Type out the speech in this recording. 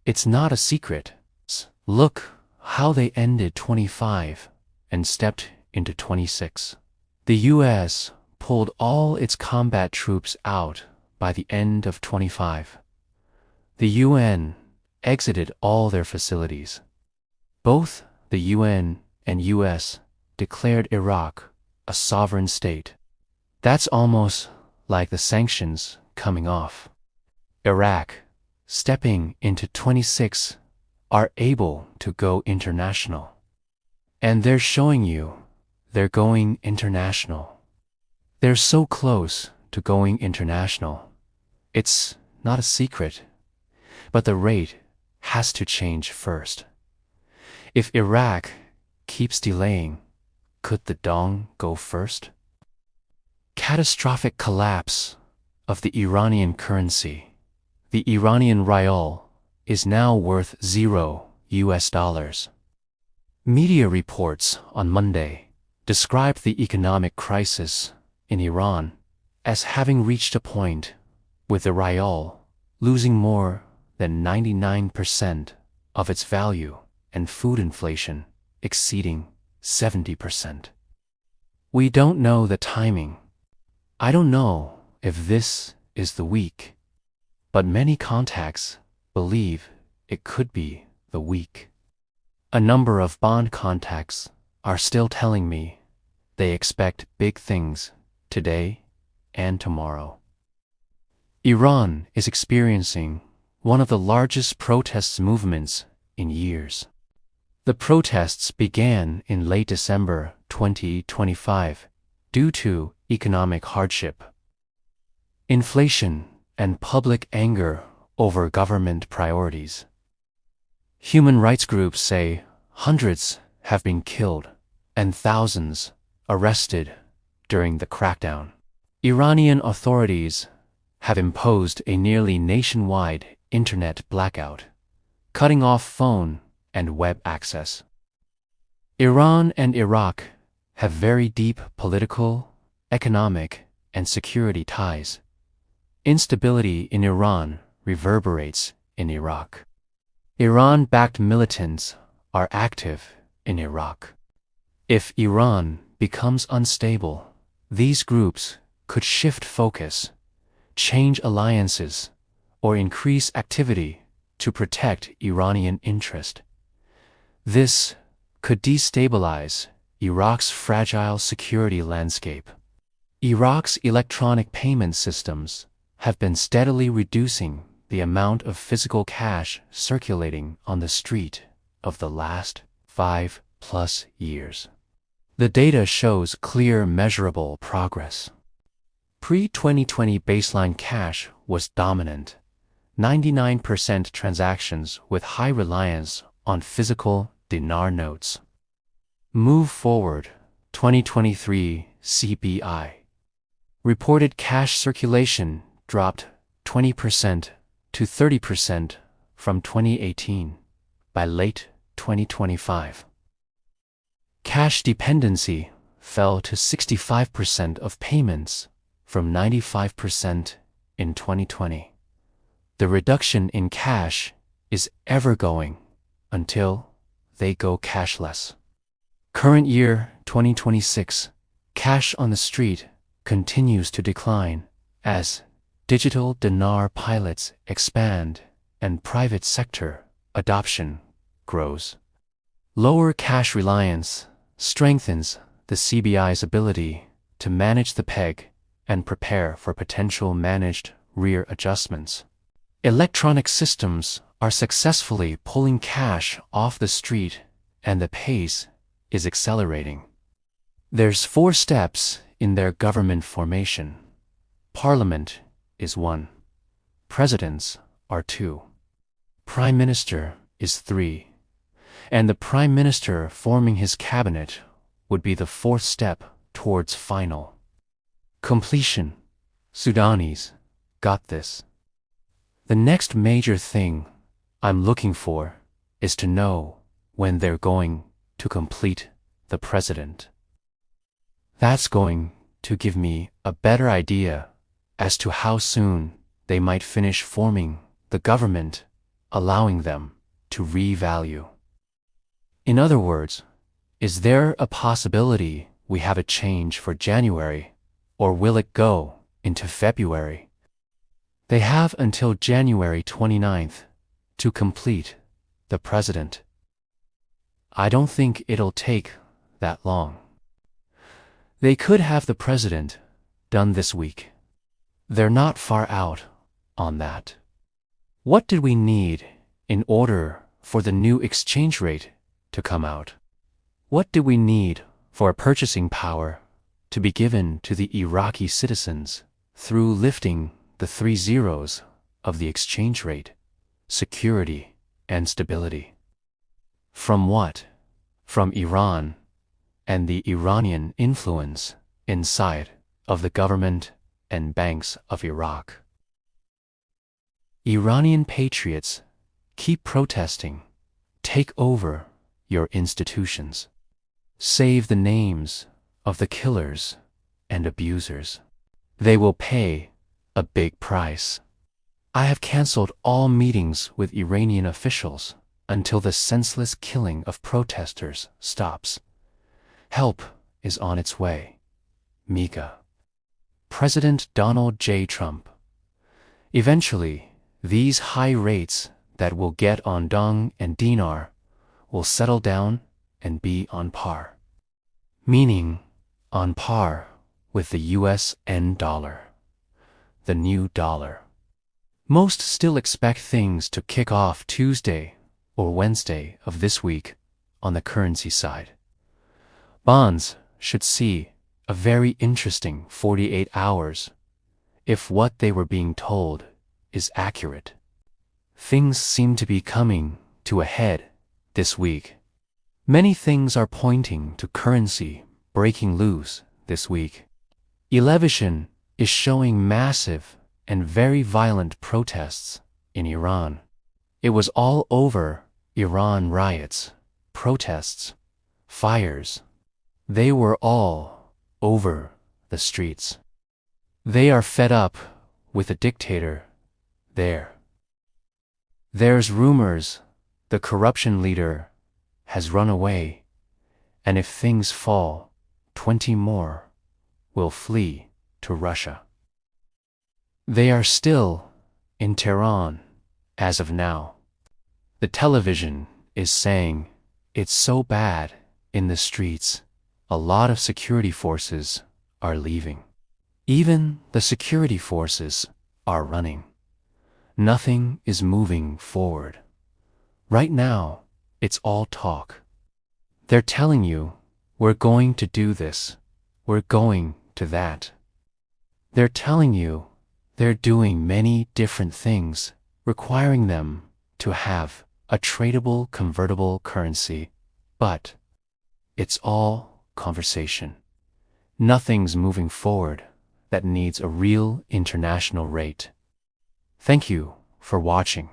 It's not a secret. Look how they ended 25 and stepped into 26. The U.S. pulled all its combat troops out by the end of 25. The UN exited all their facilities. Both the UN and US declared Iraq a sovereign state. That's almost like the sanctions coming off. Iraq, stepping into 26, are able to go international. And they're showing you they're going international. They're so close to going international. It's not a secret, but the rate has to change first. If Iraq keeps delaying, could the dong go first? Catastrophic collapse of the Iranian currency. The Iranian rial is now worth $0. Media reports on Monday described the economic crisis in Iran as having reached a point with the rial losing more than 99% of its value and food inflation exceeding 70%. We don't know the timing. I don't know if this is the week, but many contacts believe it could be the week. A number of bond contacts are still telling me they expect big things today and tomorrow. Iran is experiencing one of the largest protest movements in years. The protests began in late December 2025 due to economic hardship, inflation, and public anger over government priorities. Human rights groups say hundreds have been killed and thousands arrested during the crackdown. Iranian authorities have imposed a nearly nationwide internet blackout, cutting off phone and web access. Iran and Iraq have very deep political, economic, and security ties. Instability in Iran reverberates in Iraq. Iran-backed militants are active in Iraq. If Iran becomes unstable, these groups could shift focus, change alliances, or increase activity to protect Iranian interest. This could destabilize Iraq's fragile security landscape. Iraq's electronic payment systems have been steadily reducing the amount of physical cash circulating on the street of the last 5+ years. The data shows clear, measurable progress. Pre-2020 baseline cash was dominant, 99% transactions with high reliance on physical Dinar notes. Move forward, 2023 CPI. Reported cash circulation dropped 20% to 30% from 2018 by late 2025. Cash dependency fell to 65% of payments from 95% in 2020. The reduction in cash is ever going until they go cashless. Current year 2026, cash on the street continues to decline as digital dinar pilots expand and private sector adoption grows. Lower cash reliance strengthens the CBI's ability to manage the peg and prepare for potential managed rear adjustments. Electronic systems are successfully pulling cash off the street, and the pace is accelerating. There's 4 steps in their government formation. Parliament is 1. Presidents are 2. Prime Minister is 3. And the Prime Minister forming his cabinet would be the 4th step towards final completion. Sudanese got this. The next major thing I'm looking for is to know when they're going to complete the president. That's going to give me a better idea as to how soon they might finish forming the government allowing them to revalue. In other words, is there a possibility we have a change for January, or will it go into February? They have until January 29th to complete the president. I don't think it'll take that long. They could have the president done this week. They're not far out on that. What did we need in order for the new exchange rate to come out? What did we need for a purchasing power to be given to the Iraqi citizens through lifting the 3 zeros of the exchange rate, security, and stability? From what? From Iran and the Iranian influence inside of the government and banks of Iraq. Iranian patriots, keep protesting. Take over your institutions. Save the names of the killers and abusers. They will pay a big price. I have canceled all meetings with Iranian officials until the senseless killing of protesters stops. Help is on its way. Mika. President Donald J. Trump. Eventually, these high rates that we'll get on dong and dinar will settle down and be on par. Meaning, on par with the USN dollar, the new dollar. Most still expect things to kick off Tuesday or Wednesday of this week on the currency side. Bonds should see a very interesting 48 hours if what they were being told is accurate. Things seem to be coming to a head this week. Many things are pointing to currency breaking loose this week. Elevision is showing massive and very violent protests in Iran. It was all over Iran: riots, protests, fires. They were all over the streets. They are fed up with a dictator there. There's rumors the corruption leader has run away, and if things fall, 20 more will flee to Russia. They are still in Tehran as of now. The television is saying it's so bad in the streets, a lot of security forces are leaving. Even the security forces are running. Nothing is moving forward. Right now, it's all talk. They're telling you, we're going to do this, we're going to that. They're telling you they're doing many different things, requiring them to have a tradable, convertible currency, but it's all conversation. Nothing's moving forward that needs a real international rate. Thank you for watching.